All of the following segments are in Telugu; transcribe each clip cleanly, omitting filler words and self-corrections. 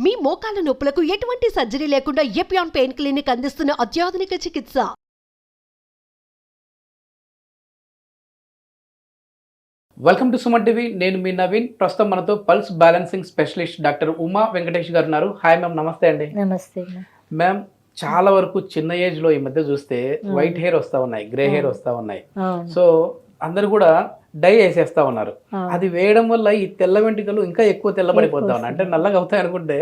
మీ మోకాల నొప్పులకు ఎటువంటి సర్జరీ లేకుండా ఎపియాన్ పెయిన్ క్లినిక్ అందిస్తున్న అత్యాధునిక చికిత్స. Welcome to Suman TV. నేను మీ నవీన్. ప్రస్తుతం మనతో pulse balancing specialist doctor Uma Venkatesh గారు ఉన్నారు. హాయ్ మ్యామ్, నమస్తే అండి. నమస్తే మ్యామ్, చాలా వరకు చిన్న ఏజ్ లో ఈ మధ్య చూస్తే వైట్ హెయిర్ వస్తా ఉన్నాయి, గ్రే హెయిర్ వస్తా ఉన్నాయి. సో అందరు కూడా డై వేసేస్తా ఉన్నారు. అది వేయడం వల్ల ఈ తెల్ల వెంట్రుకలు ఇంకా ఎక్కువ తెల్లబడిపోతా ఉన్నాయి. అంటే నల్లగా అవుతాయి అనుకుంటే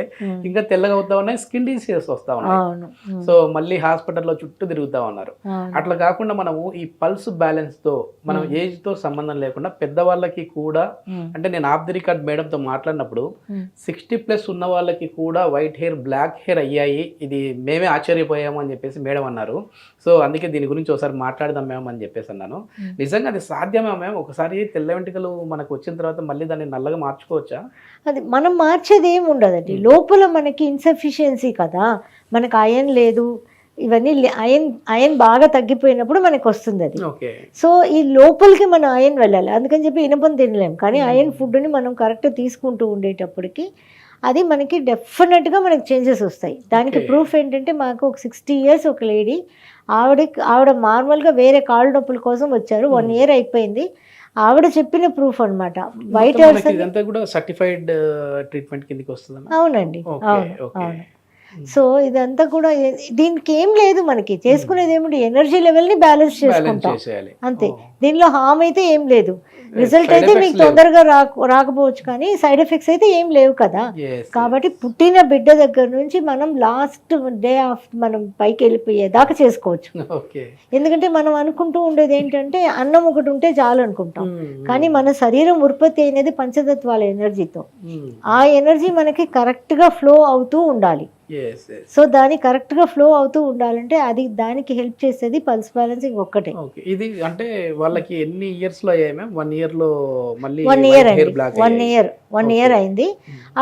ఇంకా తెల్లగా అవుతా ఉన్నాయి, స్కిన్ డిసీజెస్ వస్తా ఉన్నాయి. సో మళ్ళీ హాస్పిటల్లో చుట్టూ తిరుగుతా ఉన్నారు. అట్లా కాకుండా మనము ఈ పల్స్ బ్యాలెన్స్ తో మనం ఏజ్ తో సంబంధం లేకుండా పెద్దవాళ్ళకి కూడా, అంటే నేను ఆఫ్ ది రికార్డ్ మేడంతో మాట్లాడినప్పుడు 60+ ఉన్న వాళ్ళకి కూడా వైట్ హెయిర్, బ్లాక్ హెయిర్ అయ్యాయి, ఇది మేమే ఆశ్చర్యపోయాము అని చెప్పేసి మేడం అన్నారు. సో అందుకే దీని గురించి ఒకసారి మాట్లాడదాం మేము అని చెప్పేసి అన్నాను. నిజంగా అది సాధ్యమే మేము? ఒకసారి తెల్ల వెంట్రుకలు మనకు వచ్చిన తర్వాత మళ్ళీ దాన్ని నల్లగా మార్చుకోవచ్చా? అది మనం మార్చేది ఏమి ఉండదండి. లోపల మనకి ఇన్సఫిషియన్సీ కదా, మనకు అయన్ లేదు, ఇవన్నీ అయన్ బాగా తగ్గిపోయినప్పుడు మనకు వస్తుంది అది. సో ఈ లోపలికి మనం అయన్ వెళ్ళాలి. అందుకని చెప్పి ఇనపని తినలేము, కానీ అయన్ ఫుడ్ని మనం కరెక్ట్ తీసుకుంటూ ఉండేటప్పటికి అది మనకి డెఫినెట్గా మనకి చేంజెస్ వస్తాయి. దానికి ప్రూఫ్ ఏంటంటే, మాకు ఒక 60 years ఒక లేడీ, ఆవిడ నార్మల్గా వేరే కాళ్ళ నొప్పుల కోసం వచ్చారు. 1 year అయిపోయింది. ఆవిడ చెప్పిన ప్రూఫ్ అనమాట. వైట్ హెయిర్స్ సర్టిఫైడ్ ట్రీట్మెంట్ కిందకి వస్తుంది. అవునండి, అవును. సో ఇదంతా కూడా దీనికి ఏం లేదు, మనకి చేసుకునేది ఏమిటి, ఎనర్జీ లెవెల్ని బ్యాలెన్స్ చేసుకుంటాం అంతే. దీనిలో హామ్ అయితే ఏం లేదు. రిజల్ట్ అయితే మీకు తొందరగా రాకపోవచ్చు, కానీ సైడ్ ఎఫెక్ట్స్ అయితే ఏం లేవు కదా. కాబట్టి పుట్టిన బిడ్డ దగ్గర నుంచి మనం లాస్ట్ డే ఆఫ్ మనం పైకి వెళ్ళిపోయేదాకా చేసుకోవచ్చు. ఎందుకంటే మనం అనుకుంటూ ఉండేది ఏంటంటే, అన్నం ఒకటి ఉంటే చాలు అనుకుంటాం, కానీ మన శరీరం ఉత్పత్తి అయినది పంచతత్వాల ఎనర్జీతో. ఆ ఎనర్జీ మనకి కరెక్ట్గా ఫ్లో అవుతూ ఉండాలి. సో దాని కరెక్ట్ గా ఫ్లో అవుతూ ఉండాలంటే అది దానికి హెల్ప్ చేసేది పల్స్ బ్యాలెన్సింగ్ ఒక్కటే. ఇది అంటే వాళ్ళకి ఎన్ని ఇయర్స్ లో అయ్యాయి మ్యామ్? 1 year లో మళ్ళీ 1 year అండి. 1 year అయింది.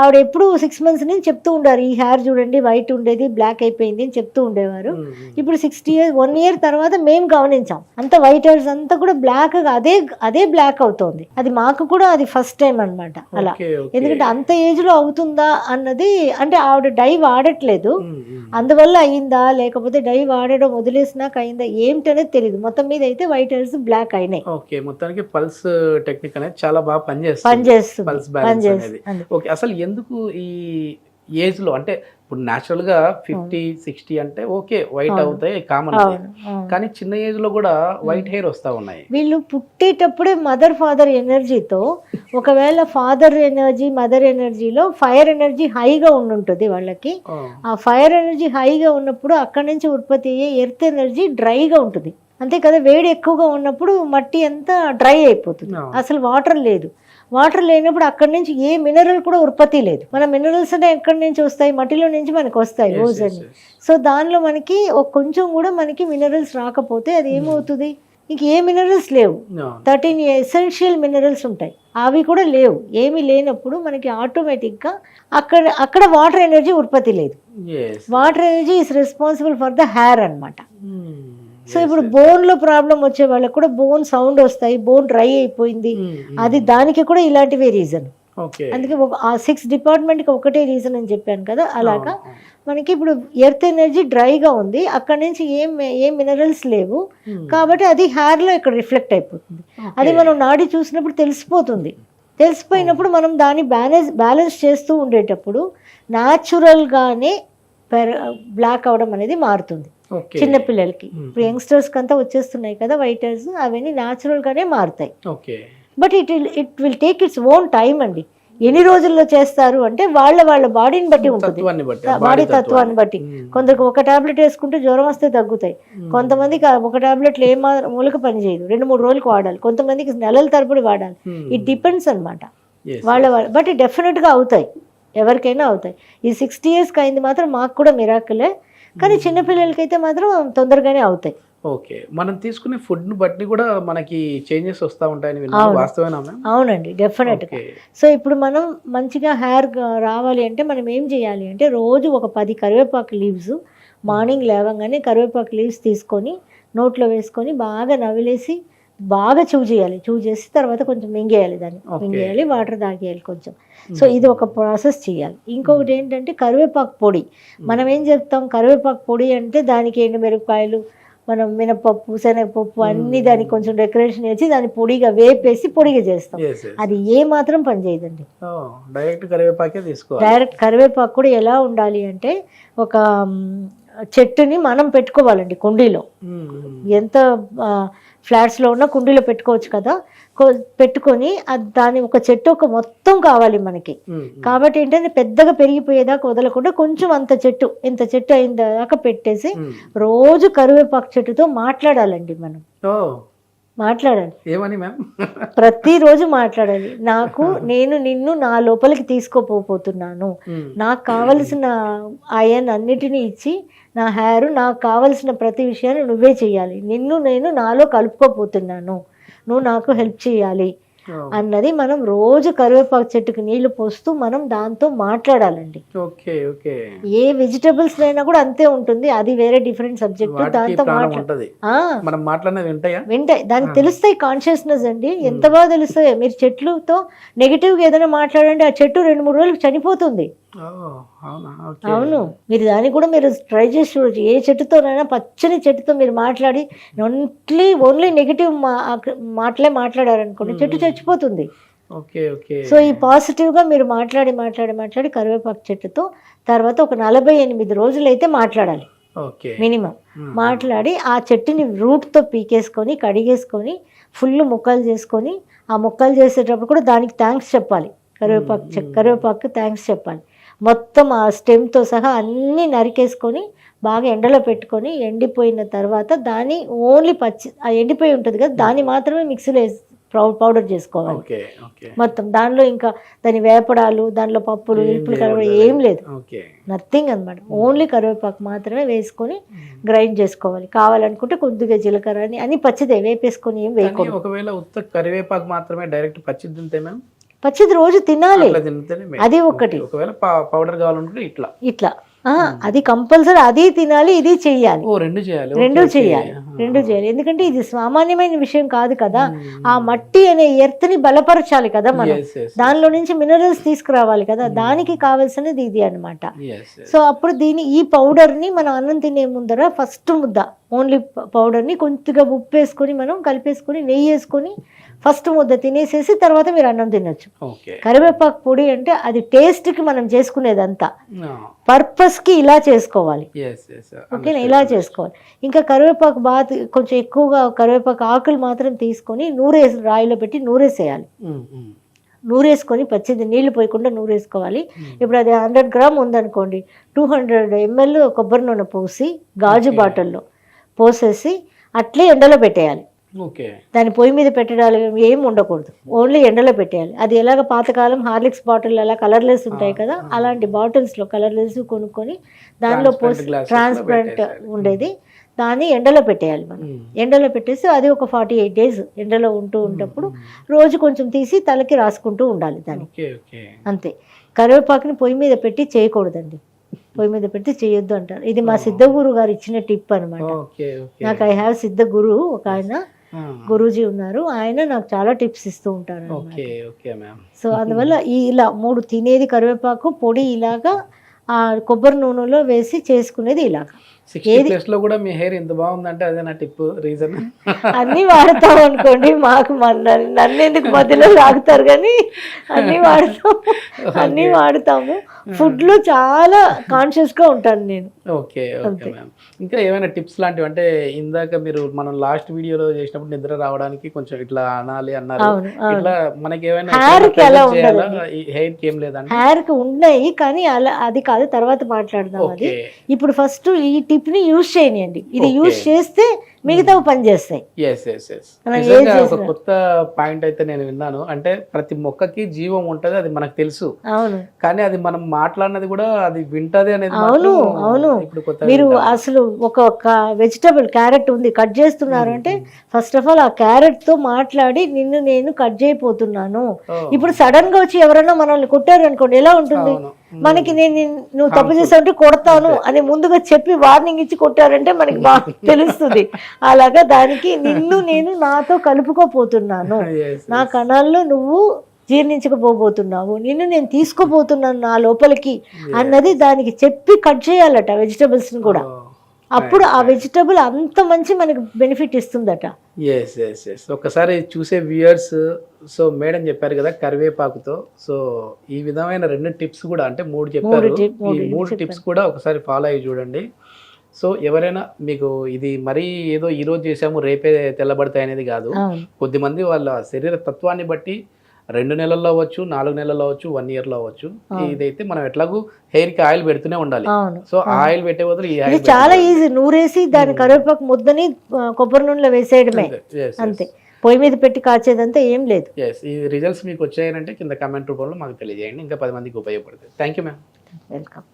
ఆవిడ ఎప్పుడు 6 months నుంచి చెప్తూ ఉండారు, ఈ హెయిర్ చూడండి వైట్ ఉండేది బ్లాక్ అయిపోయింది అని చెప్తూ ఉండేవారు. ఇప్పుడు 60 years 1 year తర్వాత మేము గమనించాం, అంత వైట్ హెయిర్స్ అంతా కూడా బ్లాక్, అదే బ్లాక్ అవుతోంది. అది మాకు కూడా అది ఫస్ట్ టైం అనమాట అలా. ఎందుకంటే అంత ఏజ్ లో అవుతుందా అన్నది, అంటే ఆవిడ డై వాడట్లేదు, అందువల్ల అయిందా లేకపోతే డై వాడడం వదిలేసినాక అయిందా ఏమిటనేది తెలియదు. మొత్తం మీద అయితే వైట్ హెయిర్స్ బ్లాక్ అయినాయి. ఓకే, మొత్తానికి పల్స్ టెక్నిక్ అనేది చాలా బాగా పనిచేస్తుంది. పల్స్ బ్యాలెన్స్ అనేది. ఓకే, అసలు ఎందుకు ఈ ఏజ్ లో, అంటే ఇప్పుడు న్యాచురల్ గా 50-60 అంటే ఓకే వైట్ అవుతాయి, కామన్. కానీ చిన్న ఏజ్ లో కూడా వైట్ హెయిర్ వస్తా ఉన్నాయి. వీళ్ళు పుట్టేటప్పుడే మదర్ ఫాదర్ ఎనర్జీతో, ఒకవేళ ఫాదర్ ఎనర్జీ మదర్ ఎనర్జీలో ఫైర్ ఎనర్జీ హైగా ఉండుంటుంది వాళ్ళకి. ఆ ఫైర్ ఎనర్జీ హైగా ఉన్నప్పుడు అక్కడి నుంచి ఉత్పత్తి అయ్యే ఎర్త్ ఎనర్జీ డ్రైగా ఉంటుంది. అంతే కదా, వేడి ఎక్కువగా ఉన్నప్పుడు మట్టి అంతా డ్రై అయిపోతుంది, అసలు వాటర్ లేదు. వాటర్ లేనప్పుడు అక్కడి నుంచి ఏ మినరల్ కూడా ఉత్పత్తి లేదు. మన మినరల్స్ అంటే ఎక్కడి నుంచి వస్తాయి, మట్టిలో నుంచి మనకు వస్తాయి రోజు అని. సో దానిలో మనకి కొంచెం కూడా మనకి మినరల్స్ రాకపోతే అది ఏమవుతుంది, ఇంక ఏ మినరల్స్ లేవు. 13 ఎసెన్షియల్ మినరల్స్ ఉంటాయి, అవి కూడా లేవు. ఏమి లేనప్పుడు మనకి ఆటోమేటిక్గా అక్కడ వాటర్ ఎనర్జీ ఉత్పత్తి లేదు. Water energy is responsible for the hair అనమాట. సో ఇప్పుడు బోన్లో ప్రాబ్లం వచ్చే వాళ్ళకి కూడా బోన్ సౌండ్ వస్తాయి, బోన్ డ్రై అయిపోయింది, అది దానికి కూడా ఇలాంటివే రీజన్. అందుకే ఆ 6 డిపార్ట్మెంట్కి ఒకటే రీజన్ అని చెప్పాను కదా. అలాగా మనకి ఇప్పుడు ఎర్త్ ఎనర్జీ డ్రైగా ఉంది, అక్కడ నుంచి ఏం మినరల్స్ లేవు, కాబట్టి అది హెయిర్లో ఇక్కడ రిఫ్లెక్ట్ అయిపోతుంది. అది మనం నాడి చూసినప్పుడు తెలిసిపోతుంది. తెలిసిపోయినప్పుడు మనం దాన్ని బ్యాలెన్స్ చేస్తూ ఉండేటప్పుడు న్యాచురల్గానే బ్లాక్ అవడం అనేది మారుతుంది. చిన్నపిల్లలకి ఇప్పుడు యంగ్స్టర్స్కి అంతా వచ్చేస్తున్నాయి కదా వైట్ హెయిర్స్, అవన్నీ న్యాచురల్గానే మారుతాయి. But it will take its own time అండి. ఎన్ని రోజుల్లో చేస్తారు అంటే వాళ్ళ బాడీని బట్టి ఉంటుంది, బాడీ తత్వాన్ని బట్టి. కొందరికి ఒక టాబ్లెట్ వేసుకుంటే జ్వరం వస్తే తగ్గుతాయి, కొంతమందికి ఒక టాబ్లెట్లు మూలక పని చేయదు, 2-3 రోజులకు వాడాలి, కొంతమందికి నెలల తరబడి వాడాలి. ఇట్ డిపెండ్స్ అనమాట బట్ డెఫినెట్గా అవుతాయి, ఎవరికైనా అవుతాయి. ఈ 60 yearsకి అయింది మాత్రం మాకు కూడా మిరాకిలే, కానీ చిన్నపిల్లలకైతే మాత్రం తొందరగానే అవుతాయి. ఓకే, మనం తీసుకునే ఫుడ్ ని బట్టి కూడా మనకి చేంజెస్ వస్తూ ఉంటాయని విన్నాను, వాస్తవేనా? అవునండి, డెఫినెట్గా. సో ఇప్పుడు మనం మంచిగా హెయిర్ రావాలి అంటే మనం ఏం చేయాలి అంటే, రోజు ఒక 10 కరివేపాకు లీవ్స్ మార్నింగ్ లేవగానే కరివేపాకు లీవ్స్ తీసుకొని నోట్లో వేసుకొని బాగా నవిలేసి బాగా చేయాలి. చేసి తర్వాత కొంచెం మింగేయాలి, దాన్ని మింగేయాలి, వాటర్ తాగేయాలి కొంచెం. సో ఇది ఒక ప్రాసెస్ చేయాలి. ఇంకొకటి ఏంటంటే కరివేపాకు పొడి. మనం ఏం చెప్తాం, కరివేపాకు పొడి అంటే దానికి ఎండుమిరపకాయలు, మనం మినపప్పు, శనగపప్పు అన్ని దానికి కొంచెం డెకరేషన్ చేసి దాన్ని పొడిగా వేపేసి పొడిగా చేస్తాం. అది ఏ మాత్రం పని చేయదండి. డైరెక్ట్ కరివేపాకే తీసుకోవాలి. డైరెక్ట్ కరివేపాకు కూడా ఎలా ఉండాలి అంటే ఒక చెట్టుని మనం పెట్టుకోవాలండి కుండీలో. ఎంత ఫ్లాట్స్లో ఉన్న కుండీలో పెట్టుకోవచ్చు కదా, పెట్టుకొని దాని ఒక చెట్టు ఒక మొత్తం కావాలి మనకి. కాబట్టి ఏంటంటే పెద్దగా పెరిగిపోయేదాకా వదలకుండా కొంచెం అంత చెట్టు, ఇంత చెట్టు అయిన దాకా పెట్టేసి రోజు కరివేపాకు చెట్టుతో మాట్లాడాలండి. మనం మాట్లాడాలి. ఏమని మ్యామ్? ప్రతిరోజు మాట్లాడాలి. నేను నిన్ను నా లోపలికి తీసుకోపోతున్నాను, నాకు కావలసిన ఆయన్ అన్నిటినీ ఇచ్చి నా హెయిర్, నాకు కావలసిన ప్రతి విషయాన్ని నువ్వే చేయాలి, నేను నాలో కలుపుకోపోతున్నాను, నువ్వు నాకు హెల్ప్ చేయాలి అన్నది మనం రోజు కరివేపాకు చెట్టుకు నీళ్లు పోస్తూ మనం దాంతో మాట్లాడాలండి. ఏ వెజిటబుల్స్ అయినా కూడా అంతే ఉంటుంది, అది వేరే డిఫరెంట్ సబ్జెక్ట్. దాంతో వింటాయి, దానికి తెలుస్తాయి కాన్షియస్నెస్ అండి. ఎంత బాగా తెలుస్తాయి. మీరు చెట్లుతో నెగిటివ్గా ఏదైనా మాట్లాడండి, ఆ చెట్టు 2-3 రోజులకు చనిపోతుంది. అవును, మీరు దానికి కూడా మీరు ట్రై చేసి చూడొచ్చు. ఏ చెట్టుతోనైనా, పచ్చని చెట్టుతో మీరు మాట్లాడి ఓన్లీ నెగిటివ్ మాట్లాడారనుకోండి, చెట్టు చచ్చిపోతుంది. సో ఈ పాజిటివ్గా మీరు మాట్లాడి కరివేపాకు చెట్టుతో తర్వాత ఒక 48 రోజులు అయితే మాట్లాడాలి మినిమం. మాట్లాడి ఆ చెట్టుని రూట్తో పీకేసుకొని కడిగేసుకొని ఫుల్ ముక్కలు చేసుకొని, ఆ ముక్కలు చేసేటప్పుడు కూడా దానికి థ్యాంక్స్ చెప్పాలి. కరివేపాకు థ్యాంక్స్ చెప్పాలి. మొత్తం ఆ స్టెమ్తో సహా అన్నీ నరికేసుకొని బాగా ఎండలో పెట్టుకొని, ఎండిపోయిన తర్వాత దాన్ని ఓన్లీ ఆ ఎండిపోయి ఉంటుంది కదా, దాన్ని మాత్రమే మిక్సీలో వేసి పౌడర్ చేసుకోవాలి మొత్తం. దానిలో ఇంకా దాని వేపడాలు, దానిలో పప్పులు, ఇప్పులు కలవడం ఏం లేదు, నథింగ్ అనమాట. ఓన్లీ కరివేపాకు మాత్రమే వేసుకొని గ్రైండ్ చేసుకోవాలి. కావాలనుకుంటే కొద్దిగా జీలకర్ర అని పచ్చిదే వేపేసుకొని ఏం వేయకూడదు. ఒకవేళ ఉత్త కరివేపాకు మాత్రమే డైరెక్ట్ పచ్చిది తింటే మ్యామ్, పచ్చిది రోజు తినాలి, అది ఒకటి. ఒకవేళ పౌడర్ కావాలంటే ఇట్లా అది కంపల్సరీ, అది తినాలి, ఇది చెయ్యాలి, రెండు చేయాలి. ఎందుకంటే ఇది సామాన్యమైన విషయం కాదు కదా. ఆ మట్టి అనే ఎర్త్ ని బలపరచాలి కదా మనం, దానిలో నుంచి మినరల్స్ తీసుకురావాలి కదా, దానికి కావాల్సినది ఇది అనమాట. సో అప్పుడు ఈ పౌడర్ ని మనం అన్నం తినే ముందర ఫస్ట్ ముద్ద ఓన్లీ పౌడర్ ని కొంచెంగా ఉప్పు వేసుకొని మనం కలిపేసుకొని నెయ్యి వేసుకొని ఫస్ట్ ముద్ద తినేసేసి తర్వాత మీరు అన్నం తినొచ్చు. కరివేపాకు పొడి అంటే అది టేస్ట్ కి మనం చేసుకునేదంతా, పర్పస్ కి ఇలా చేసుకోవాలి. ఓకేనా, ఇలా చేసుకోవాలి. ఇంకా కరివేపాకు బాగా కొంచెం ఎక్కువగా కరివేపాకు ఆకులు మాత్రం తీసుకొని రాయిలో పెట్టి నూరేసేయాలి. నూరేసుకొని పచ్చిది నీళ్లు పోయకుండా నూరేసుకోవాలి. ఇప్పుడు అది 100 గ్రామ్ ఉందనుకోండి, 200 ml కొబ్బరి నూనె పోసి గాజు బాటిల్లో పోసేసి అట్లే ఎండలో పెట్టేయాలి. దాని పొయ్యి మీద పెట్టడాలు ఏం ఉండకూడదు, ఓన్లీ ఎండలో పెట్టేయాలి. అది ఎలాగ పాతకాలం హార్లిక్స్ బాటిల్ అలా కలర్లెస్ ఉంటాయి కదా, అలాంటి బాటిల్స్లో కలర్లెస్ కొనుక్కొని దానిలో పోసి ట్రాన్స్పరెంట్ ఉండేది దాన్ని ఎండలో పెట్టేయాలి. మనం ఎండలో పెట్టేసి అది ఒక 48 days ఎండలో ఉన్నప్పుడు రోజు కొంచెం తీసి తలకి రాసుకుంటూ ఉండాలి దాన్ని, అంతే. కరివేపాకుని పొయ్యి మీద పెట్టి చేయకూడదండి, పొయ్యి మీద పెట్టి చేయొద్దు అంటారు. ఇది మా సిద్ధ గురు గారు ఇచ్చిన టిప్ అనమాట. నాకు ఐ హ్యావ్ సిద్ధ గురు, ఒక ఆయన గురూజీ ఉన్నారు, ఆయన నాకు చాలా టిప్స్ ఇస్తూ ఉంటారు. సో అందువల్ల ఇలా 3 తినేది కరివేపాకు పొడి, ఇలాగా ఆ కొబ్బరి నూనెలో వేసి చేసుకునేది ఇలాగా. 60 plus లో కూడా మీ హెయిర్ ఎంత బాగుందంటే అదే నా టిప్, రీజన్. అన్ని వాడతాం అనుకోండి, మాకు నన్ను ఎందుకు మధ్యలో లాగుతారు, కానీ అన్ని వాడతాము. ఫుడ్ లో చాలా కాన్షియస్ గా ఉంటాను నేను. Okay ma'am. ఇంకా ఏమైనా టిప్స్ లాంటివి, అంటే ఇందాక మీరు మనం లాస్ట్ వీడియోలో చేసినప్పుడు నిద్ర రావడానికి కొంచెం ఇట్లా అనాలి అన్నారు, ఇట్లా మనకి ఏమైనా హెయిర్ కి అలా హెయిర్ కి ఏం లేదండి? హెయిర్ కి ఉన్నాయి కానీ అలా అది కాదు, తర్వాత మాట్లాడదాం అది. ఇప్పుడు ఫస్ట్ ఈ టిప్ ని యూజ్ చేయనియండి, ఇది యూజ్ చేస్తే మిగతా పని చేస్తాయి. ఒక కొత్త పాయింట్ అయితే నేను విన్నాను, అంటే ప్రతి మొక్కకి జీవం ఉంటది, అది మనకు తెలుసు. అవును, కానీ అది మనం మాట్లాడినది కూడా అది వింటది అనేది. అవును. మీరు అసలు ఒక వెజిటబుల్ క్యారెట్ ఉంది, కట్ చేస్తున్నారు అంటే ఫస్ట్ ఆఫ్ ఆల్ ఆ క్యారెట్ తో మాట్లాడి నేను కట్ చేయబోతున్నాను. ఇప్పుడు సడన్ గా వచ్చి ఎవరైనా మనల్ని కొట్టారు అనుకోండి, ఎలా ఉంటుంది? మనకి నువ్వు తప్పు చేసావంటే కొడతాను అని ముందుగా చెప్పి వార్నింగ్ ఇచ్చి కొట్టారంటే మనకి బాగా తెలుస్తుంది. అలాగా దానికి నిన్ను నేను నాతో కలుపుకోపోతున్నాను, నా కణాల్లో నువ్వు జీర్ణించకపోబోతున్నావు, నిన్ను నేను తీసుకోబోతున్నాను నా లోపలికి అన్నది దానికి చెప్పి కట్ చేయాలట వెజిటబుల్స్ని కూడా. అప్పుడు ఆ వెజిటబుల్ అంత మంచి మనకి బెనిఫిట్ ఇస్తుందట. ఎస్ ఎస్ ఎస్ ఒకసారి చూసే వ్యూయర్స్, సో మేడం చెప్పారు కదా కరివేపాకుతో, సో ఈ విధమైన 2 టిప్స్ కూడా అంటే 3 చెప్పారు, ఈ 3 టిప్స్ కూడా ఒకసారి ఫాలో అయ్యి చూడండి. సో ఎవరైనా మీకు ఇది మరీ ఏదో ఈ రోజు చేసాము రేపే తెల్లబడతాయి అనేది కాదు. కొద్దిమంది వాళ్ళ శరీర తత్వాన్ని బట్టి 2 నెలల్లో అవ్వచ్చు, 4 నెలల్లో అవ్వచ్చు, 1 ఇయర్లో అవ్వచ్చు. ఇదైతే మనం ఎట్లాగూ హెయిర్ కి ఆయిల్ పెడుతూనే ఉండాలి. సో ఆయిల్ పెట్టే బదులు ఈ ఆయిల్ చాలా ఈజీ, నూరేసి దాని కరివేపాకు ముద్దని కొబ్బరి నూనెలో వేసేయడమే అంతే, పొయ్యి మీద పెట్టి కాచేదంతా ఏం లేదు. ఈ రిజల్ట్స్ మీకు వచ్చాయంటే కింద కామెంట్ రూపంలో మాకు తెలియజేయండి, ఇంకా 10 మందికి ఉపయోగపడుతుంది. Thank you ma'am. వెల్కమ్.